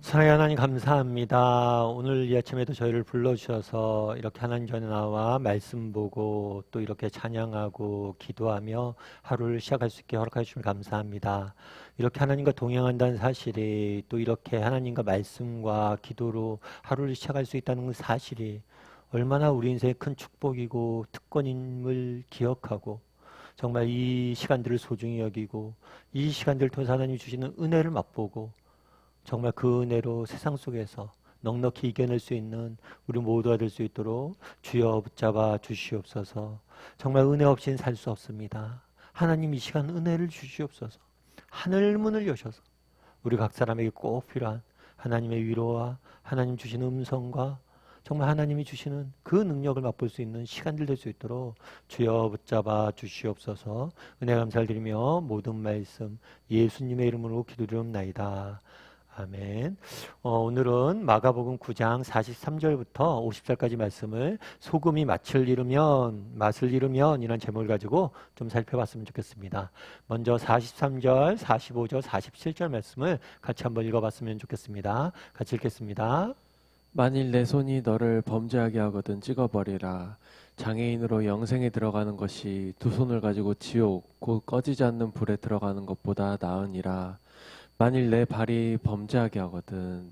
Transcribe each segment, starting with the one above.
사랑의 하나님 감사합니다. 오늘 이 아침에도 저희를 불러주셔서 이렇게 하나님 전에 나와 말씀 보고 또 이렇게 찬양하고 기도하며 하루를 시작할 수 있게 허락해 주시면 감사합니다. 이렇게 하나님과 동행한다는 사실이 또 이렇게 하나님과 말씀과 기도로 하루를 시작할 수 있다는 그 사실이 얼마나 우리 인생의 큰 축복이고 특권임을 기억하고 정말 이 시간들을 소중히 여기고 이 시간들을 통해서 하나님이 주시는 은혜를 맛보고 정말 그 은혜로 세상 속에서 넉넉히 이겨낼 수 있는 우리 모두가 될 수 있도록 주여 붙잡아 주시옵소서. 정말 은혜 없이는 살 수 없습니다. 하나님 이 시간 은혜를 주시옵소서. 하늘 문을 여셔서 우리 각 사람에게 꼭 필요한 하나님의 위로와 하나님 주시는 음성과 정말 하나님이 주시는 그 능력을 맛볼 수 있는 시간들 될 수 있도록 주여 붙잡아 주시옵소서. 은혜 감사를 드리며 모든 말씀 예수님의 이름으로 기도드리옵나이다. 아멘. 오늘은 마가복음 9장 43절부터 50절까지 말씀을 소금이 맛을 잃으면 이런 제목을 가지고 좀 살펴봤으면 좋겠습니다. 먼저 43절, 45절, 47절 말씀을 같이 한번 읽어봤으면 좋겠습니다. 같이 읽겠습니다. 만일 내 손이 너를 범죄하게 하거든 찍어버리라. 장애인으로 영생에 들어가는 것이 두 손을 가지고 지옥 곧 꺼지지 않는 불에 들어가는 것보다 나으니라. 만일 내 발이 범죄하게 하거든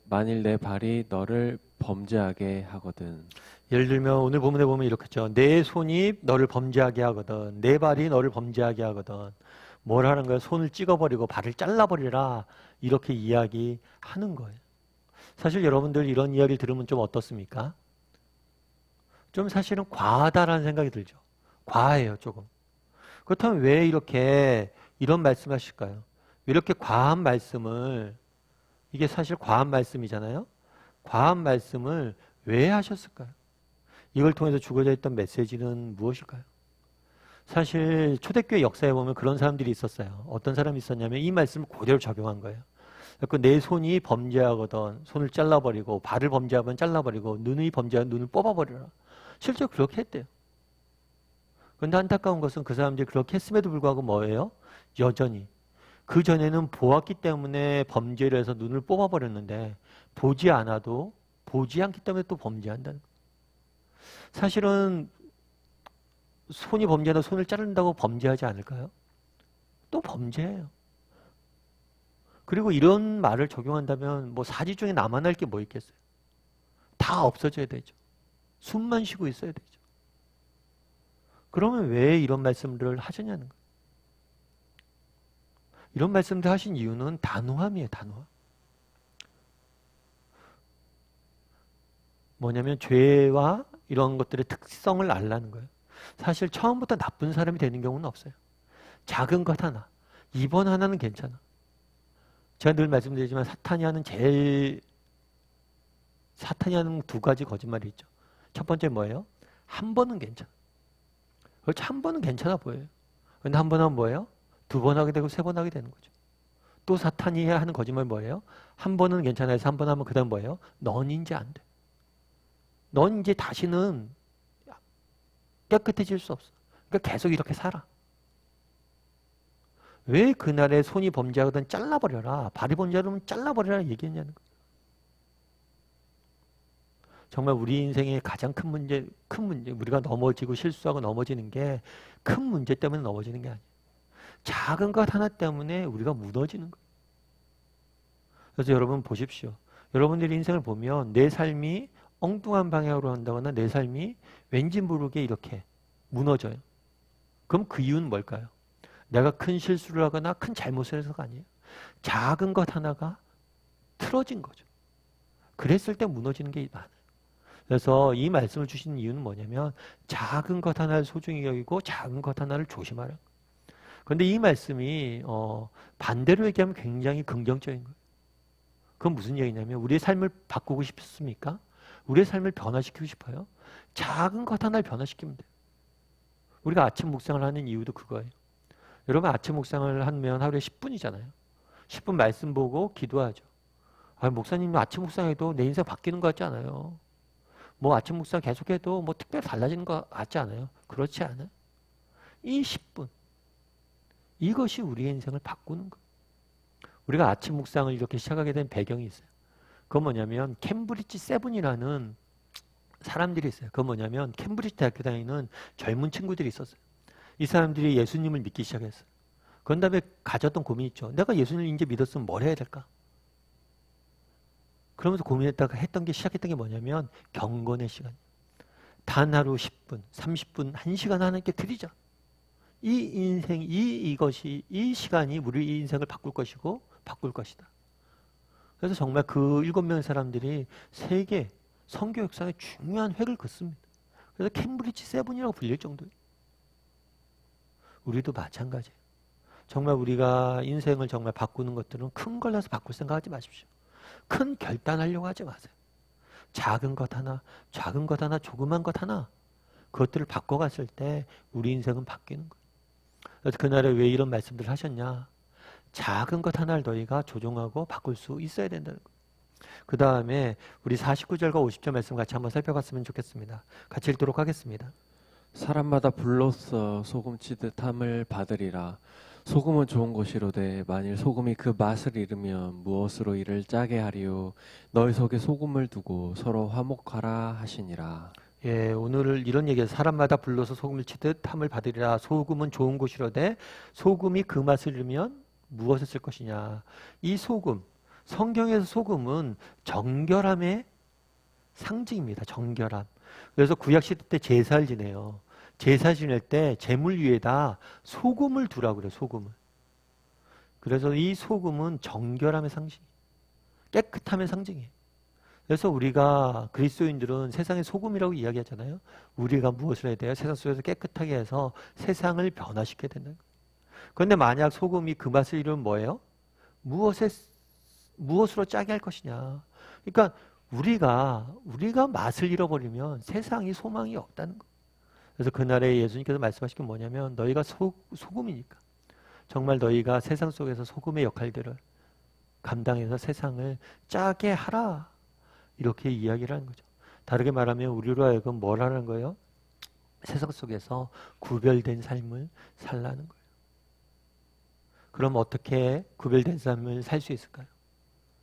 만일 내 발이 너를 범죄하게 하거든. 예를 들면 오늘 본문에 보면 이렇겠죠. 내 손이 너를 범죄하게 하거든, 내 발이 너를 범죄하게 하거든. 뭘 하는 거야? 손을 찍어버리고 발을 잘라버리라, 이렇게 이야기하는 거예요. 사실 여러분들 이런 이야기를 들으면 좀 어떻습니까? 좀 사실은 과하다라는 생각이 들죠. 과해요, 조금. 그렇다면 왜 이렇게 이런 말씀을 하실까요? 왜 이렇게 과한 말씀을, 이게 사실 과한 말씀이잖아요. 과한 말씀을 왜 하셨을까요? 이걸 통해서 주고자 했던 메시지는 무엇일까요? 사실 초대교회 역사에 보면 그런 사람들이 있었어요. 어떤 사람이 있었냐면 이 말씀을 그대로 적용한 거예요. 내 손이 범죄하거든 손을 잘라버리고, 발을 범죄하면 잘라버리고, 눈이 범죄하면 눈을 뽑아버려라. 실제로 그렇게 했대요. 그런데 안타까운 것은 그 사람들이 그렇게 했음에도 불구하고 뭐예요? 여전히 그 전에는 보았기 때문에 범죄를 해서 눈을 뽑아버렸는데 보지 않아도, 보지 않기 때문에 또 범죄한다는 거예요. 사실은 손이 범죄하다 손을 자른다고 범죄하지 않을까요? 또 범죄예요. 그리고 이런 말을 적용한다면 뭐 사지 중에 남아날 게 뭐 있겠어요? 다 없어져야 되죠. 숨만 쉬고 있어야 되죠. 그러면 왜 이런 말씀들을 하셨냐는 거예요. 이런 말씀들 하신 이유는 단호함이에요. 단호함. 뭐냐면 죄와 이런 것들의 특성을 알라는 거예요. 사실 처음부터 나쁜 사람이 되는 경우는 없어요. 작은 것 하나, 이번 하나는 괜찮아. 제가 늘 말씀드리지만 사탄이 하는 두 가지 거짓말이 있죠. 첫 번째 뭐예요? 한 번은 괜찮아. 그렇죠. 한 번은 괜찮아 보여요. 근데 한 번 하면 뭐예요? 두 번 하게 되고 세 번 하게 되는 거죠. 또 사탄이 하는 거짓말 뭐예요? 한 번은 괜찮아 해서 한 번 하면 그 다음 뭐예요? 넌 이제 안 돼. 넌 이제 다시는 깨끗해질 수 없어. 그러니까 계속 이렇게 살아. 왜 그날에 손이 범죄하거든 잘라버려라, 발이 범죄하면 잘라버려라 얘기했냐는 거예요. 정말 우리 인생의 가장 큰 문제, 우리가 넘어지고 실수하고 넘어지는 게 큰 문제 때문에 넘어지는 게 아니에요. 작은 것 하나 때문에 우리가 무너지는 거예요. 그래서 여러분 보십시오. 여러분들의 인생을 보면 내 삶이 엉뚱한 방향으로 한다거나 내 삶이 왠지 모르게 이렇게 무너져요. 그럼 그 이유는 뭘까요? 내가 큰 실수를 하거나 큰 잘못을 해서가 아니에요. 작은 것 하나가 틀어진 거죠. 그랬을 때 무너지는 게 많아요. 그래서 이 말씀을 주시는 이유는 뭐냐면 작은 것 하나를 소중히 여기고 작은 것 하나를 조심하라. 그런데 이 말씀이 반대로 얘기하면 굉장히 긍정적인 거예요. 그건 무슨 얘기냐면 우리의 삶을 바꾸고 싶습니까? 우리의 삶을 변화시키고 싶어요? 작은 것 하나를 변화시키면 돼요. 우리가 아침 묵상을 하는 이유도 그거예요. 여러분 아침 묵상을 하면 하루에 10분이잖아요. 10분 말씀 보고 기도하죠. 목사님 아침 묵상해도 내 인생 바뀌는 것 같지 않아요. 뭐 아침 묵상 계속해도 뭐 특별히 달라지는 것 같지 않아요. 그렇지 않아요. 이 10분, 이것이 우리의 인생을 바꾸는 거예요. 우리가 아침 묵상을 이렇게 시작하게 된 배경이 있어요. 그건 뭐냐면 캠브리지 세븐이라는 사람들이 있어요. 그건 뭐냐면 캠브리지 대학교 다니는 젊은 친구들이 있었어요. 이 사람들이 예수님을 믿기 시작했어요. 그런 다음에 가졌던 고민이 있죠. 내가 예수님을 이제 믿었으면 뭘 해야 될까? 그러면서 고민했다가 했던 게 시작했던 게 뭐냐면 경건의 시간. 단 하루 10분, 30분, 1시간 하나님께 드리자. 이 인생, 이 시간이 우리 인생을 바꿀 것이고 바꿀 것이다. 그래서 정말 그 7명의 사람들이 세계 선교 역사에 중요한 획을 긋습니다. 그래서 캠브리지 세븐이라고 불릴 정도예요. 우리도 마찬가지예요. 정말 우리가 인생을 정말 바꾸는 것들은 큰 걸로서 바꿀 생각하지 마십시오. 큰 결단하려고 하지 마세요. 작은 것 하나, 조그만 것 하나 그것들을 바꿔갔을 때 우리 인생은 바뀌는 거예요. 그래서 그날에 왜 이런 말씀들을 하셨냐. 작은 것 하나를 너희가 조종하고 바꿀 수 있어야 된다는 거예요. 그 다음에 우리 49절과 50절 말씀 같이 한번 살펴봤으면 좋겠습니다. 같이 읽도록 하겠습니다. 사람마다 불로써 소금 치듯 함을 받으리라. 소금은 좋은 것이로되 만일 소금이 그 맛을 잃으면 무엇으로 이를 짜게 하리요. 너희 속에 소금을 두고 서로 화목하라 하시니라. 예, 오늘 이런 얘기예요. 사람마다 불러서 소금을 치듯 함을 받으리라. 소금은 좋은 것이로되 소금이 그 맛을 잃으면 무엇을 쓸 것이냐. 이 소금, 성경에서 소금은 정결함의 상징입니다. 정결함. 그래서 구약시대 때 제사를 지내요. 제사 지낼 때 제물 위에다 소금을 두라고 그래요. 소금을. 그래서 이 소금은 정결함의 상징, 깨끗함의 상징이에요. 그래서 우리가 그리스도인들은 세상의 소금이라고 이야기하잖아요. 우리가 무엇을 해야 돼요? 세상 속에서 깨끗하게 해서 세상을 변화시켜야 된다는 거예요. 그런데 만약 소금이 그 맛을 잃으면 뭐예요? 무엇으로 짜게 할 것이냐. 그러니까 우리가 맛을 잃어버리면 세상이 소망이 없다는 거예요. 그래서 그날에 예수님께서 말씀하신 게 뭐냐면 너희가 소금이니까 정말 너희가 세상 속에서 소금의 역할들을 감당해서 세상을 짜게 하라. 이렇게 이야기를 하는 거죠. 다르게 말하면 우리로 하여금 뭘 하는 거예요? 세상 속에서 구별된 삶을 살라는 거예요. 그럼 어떻게 구별된 삶을 살 수 있을까요?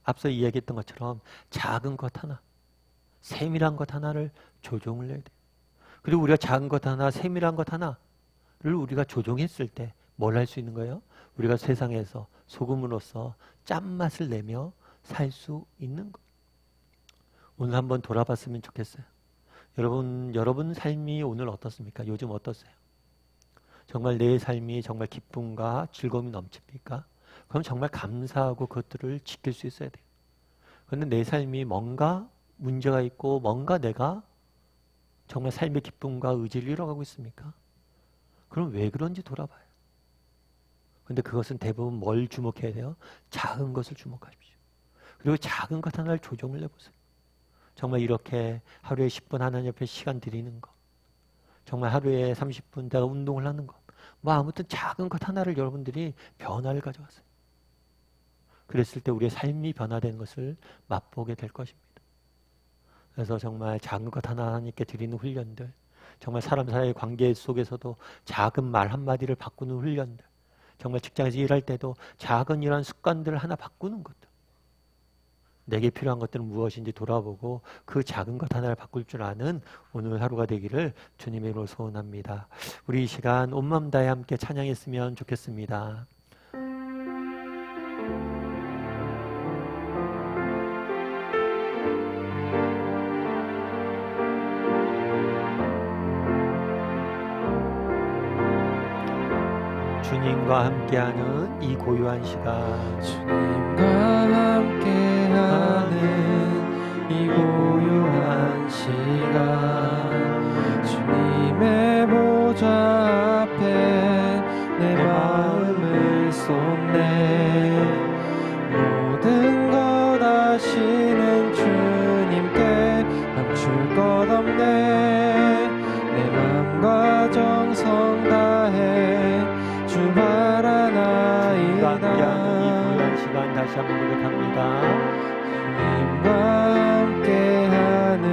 앞서 이야기했던 것처럼 작은 것 하나, 세밀한 것 하나를 조종을 해야 돼요. 그리고 우리가 작은 것 하나, 세밀한 것 하나를 우리가 조종했을 때 뭘 할 수 있는 거예요? 우리가 세상에서 소금으로서 짠맛을 내며 살 수 있는 거예요. 오늘 한번 돌아봤으면 좋겠어요. 여러분 삶이 오늘 어떻습니까? 요즘 어떠세요? 정말 내 삶이 정말 기쁨과 즐거움이 넘칩니까? 그럼 정말 감사하고 그것들을 지킬 수 있어야 돼요. 그런데 내 삶이 뭔가 문제가 있고 뭔가 내가 정말 삶의 기쁨과 의지를 잃어가고 있습니까? 그럼 왜 그런지 돌아봐요. 근데 그것은 대부분 뭘 주목해야 돼요? 작은 것을 주목하십시오. 그리고 작은 것 하나를 조정을 해보세요. 정말 이렇게 하루에 10분 하나님 옆에 시간 드리는 것, 정말 하루에 30분 내가 운동을 하는 것, 뭐 아무튼 작은 것 하나를 여러분들이 변화를 가져가세요. 그랬을 때 우리의 삶이 변화되는 것을 맛보게 될 것입니다. 그래서 정말 작은 것 하나 하나님께 드리는 훈련들, 정말 사람 사이의 관계 속에서도 작은 말 한마디를 바꾸는 훈련들, 정말 직장에서 일할 때도 작은 이런 습관들을 하나 바꾸는 것들, 내게 필요한 것들은 무엇인지 돌아보고 그 작은 것 하나를 바꿀 줄 아는 오늘 하루가 되기를 주님의 이름으로 소원합니다. 우리 이 시간 온 마음 다해 함께 찬양했으면 좋겠습니다. 주님과 함께하는 이 고요한 시간, 주님과 함께하는 이 고요한 시간, 주님의 보좌 앞에 내 마음을 쏟네. 모든 것 아시는 주님께 감출 것 없네. 내 마음과 정성 다해 주 바라나이다. 함께하는 이 고요한 시간 다시 한번 고백합니다. 주님과 함께하는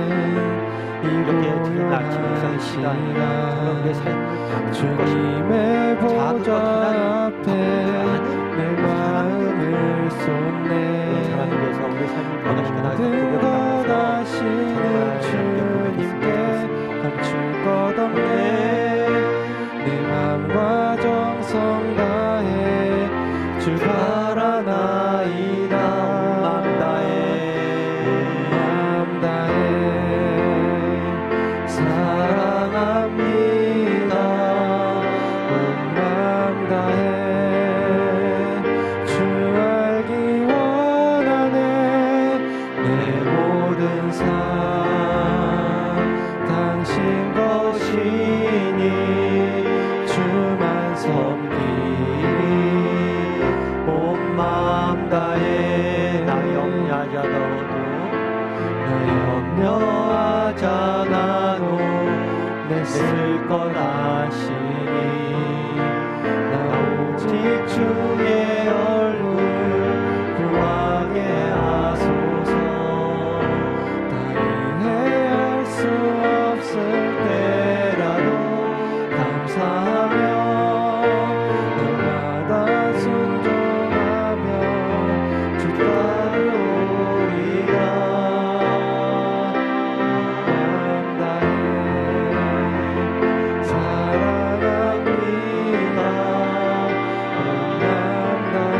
이렇게 드리는 아침 묵상의 시간, 정말 우리의 삶을 바꿀 주님의 것입니다. 작은 것 보좌 하나를 앞에 바꾸지 않은 내 마음을 쏟네. 그런 사람을 위해서 우리의 삶을 변화시켜 나가는 바라나이다. 맘 다해 사랑합니다. 온 맘 다해 주 알기 원하네. 내 모든 삶 당신 것이니 주만 섬기리. 온 마음 다해 나 염려하잖아도 내 쓸 것 아시니. 나 오직 주의 얼굴 구하게 하소서. 다른 해할 수 없을 때라도 감사하며 날마다 순종하며 주 따르리라. 맘 다해 사랑합니다. 맘 다해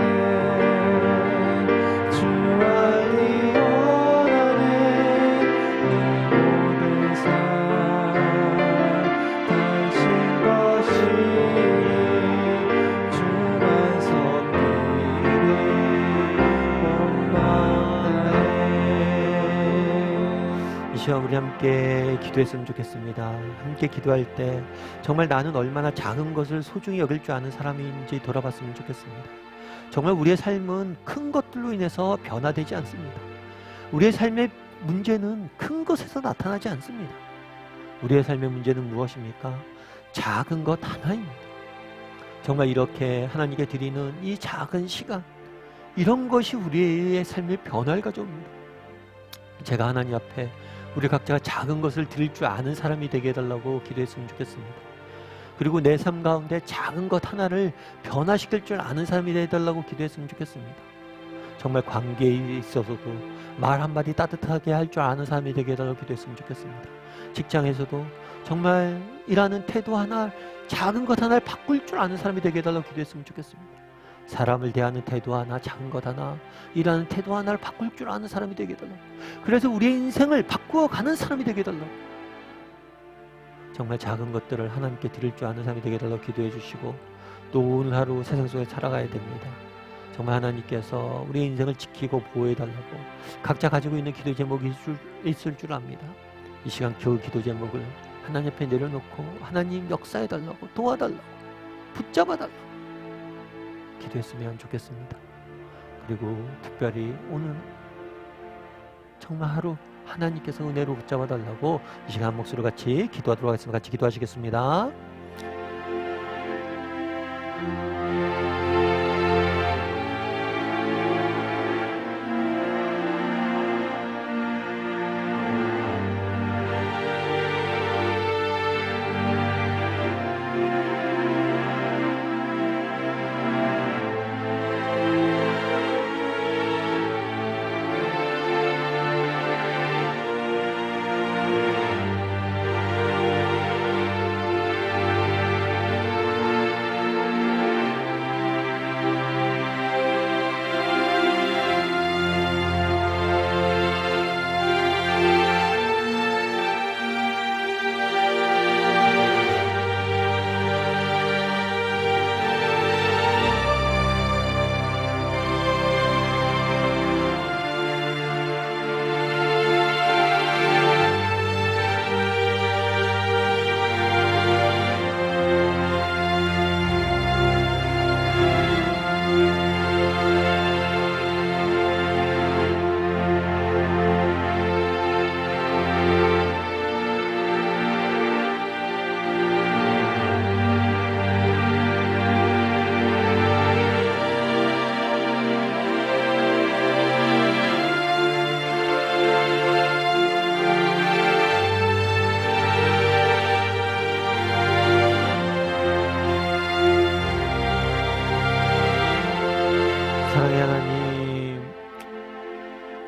주 알기 원하네. 내 모든 삶 당신 것이니 주만 섬기리. 온 마음 다해. 이 시간 우리 함께 기도했으면 좋겠습니다. 함께 기도할 때 정말 나는 얼마나 작은 것을 소중히 여길 줄 아는 사람인지 돌아봤으면 좋겠습니다. 정말 우리의 삶은 큰 것들로 인해서 변화되지 않습니다. 우리의 삶의 문제는 큰 것에서 나타나지 않습니다. 우리의 삶의 문제는 무엇입니까? 작은 것 하나입니다. 정말 이렇게 하나님께 드리는 이 작은 시간, 이런 것이 우리의 삶의 변화를 가져옵니다. 제가 하나님 앞에 우리 각자가 작은 것을 드릴 줄 아는 사람이 되게 해달라고 기도했으면 좋겠습니다. 그리고 내 삶 가운데 작은 것 하나를 변화시킬 줄 아는 사람이 되어달라고 기도했으면 좋겠습니다. 정말 관계에 있어서도 말 한마디 따뜻하게 할 줄 아는 사람이 되게 해달라고 기도했으면 좋겠습니다. 직장에서도 정말 일하는 태도 하나, 작은 것 하나를 바꿀 줄 아는 사람이 되게 해달라고 기도했으면 좋겠습니다. 사람을 대하는 태도 하나, 작은 것 하나, 일하는 태도 하나를 바꿀 줄 아는 사람이 되게 해달라고. 그래서 우리의 인생을 바꾸어가는 사람이 되게 해달라고. 정말 작은 것들을 하나님께 드릴 줄 아는 사람이 되게 해달라고 기도해 주시고, 또 오늘 하루 세상 속에 살아가야 됩니다. 정말 하나님께서 우리의 인생을 지키고 보호해 달라고 각자 가지고 있는 기도 제목이 있을 줄 압니다. 이 시간 그 기도 제목을 하나님 앞에 내려놓고 하나님 역사해 달라고, 도와달라고, 붙잡아 달라고 기도했으면 좋겠습니다. 그리고 특별히 오늘 정말 하루 하나님께서 은혜로 붙잡아 달라고 이 시간 한 목소리로 같이 기도하도록 하겠습니다. 같이 기도하시겠습니다. 사랑의 하나님,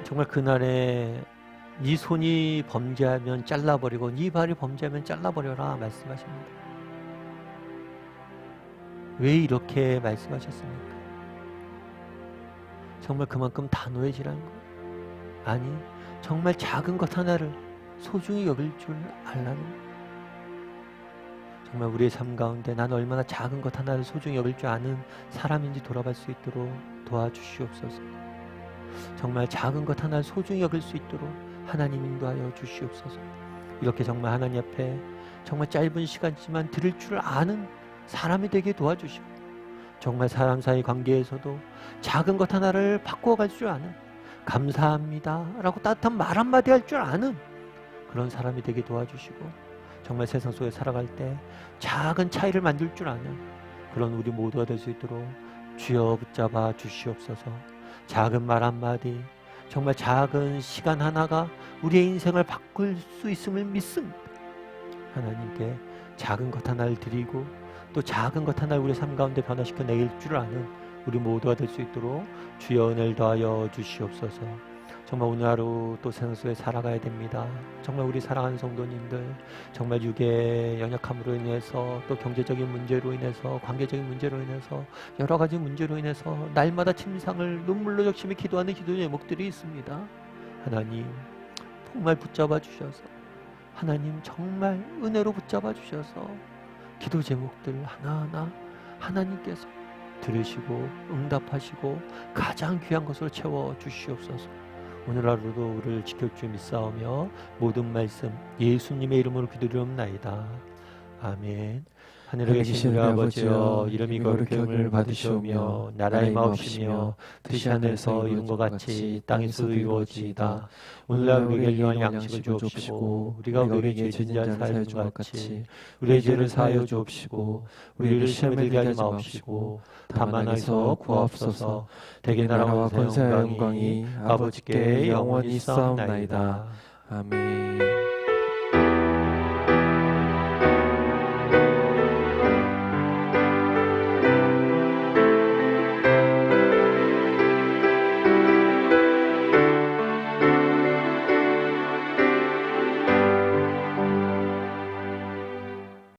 정말 그날에 네 손이 범죄하면 잘라버리고 네 발이 범죄하면 잘라버려라 말씀하십니다. 왜 이렇게 말씀하셨습니까? 정말 그만큼 단호해지라는 거예요. 아니, 정말 작은 것 하나를 소중히 여길 줄 알라는 거예요. 정말 우리의 삶 가운데 난 얼마나 작은 것 하나를 소중히 여길 줄 아는 사람인지 돌아볼 수 있도록 도와주시옵소서. 정말 작은 것 하나를 소중히 여길 수 있도록 하나님 인도하여 주시옵소서. 이렇게 정말 하나님 앞에 정말 짧은 시간이지만 드릴 줄 아는 사람이 되게 도와주시고, 정말 사람 사이 관계에서도 작은 것 하나를 바꾸어갈 줄 아는, 감사합니다 라고 따뜻한 말 한마디 할 줄 아는 그런 사람이 되게 도와주시고, 정말 세상 속에 살아갈 때 작은 차이를 만들 줄 아는 그런 우리 모두가 될 수 있도록 주여 붙잡아 주시옵소서. 작은 말 한마디, 정말 작은 시간 하나가 우리의 인생을 바꿀 수 있음을 믿습니다. 하나님께 작은 것 하나를 드리고 또 작은 것 하나를 우리의 삶 가운데 변화시켜 내릴 줄 아는 우리 모두가 될 수 있도록 주여 은혜를 더하여 주시옵소서. 정말 오늘 하루 또 세상 속에 살아가야 됩니다. 정말 우리 사랑하는 성도님들, 정말 육의 연약함으로 인해서 또 경제적인 문제로 인해서 관계적인 문제로 인해서 여러 가지 문제로 인해서 날마다 침상을 눈물로 적시며 기도하는 기도 제목들이 있습니다. 하나님 정말 붙잡아 주셔서, 하나님 정말 은혜로 붙잡아 주셔서 기도 제목들 하나하나 하나님께서 들으시고 응답하시고 가장 귀한 것으로 채워 주시옵소서. 오늘 하루도 우리를 지킬 줄 믿사오며 모든 말씀 예수님의 이름으로 기도드리옵나이다. 아멘. 하늘에 계신 우리 아버지여, 이름이 거룩히 여김을 받으시오며 나라의 마옵시며 뜻이 하늘에서 이룬 것 같이 땅에서도 이루어지이다. 오늘날 우리에게 일용할 양식을 주옵시고 우리가 우리에게 죄진 자를 사하여 준 것 같이 우리의 죄를 사하여 주옵시고 우리를 시험에 들게 하지 마옵시고 다만 하에서 구하옵소서. 대개 나라와 권세와 영광이 아버지께 영원히 있사옵나이다. 아멘.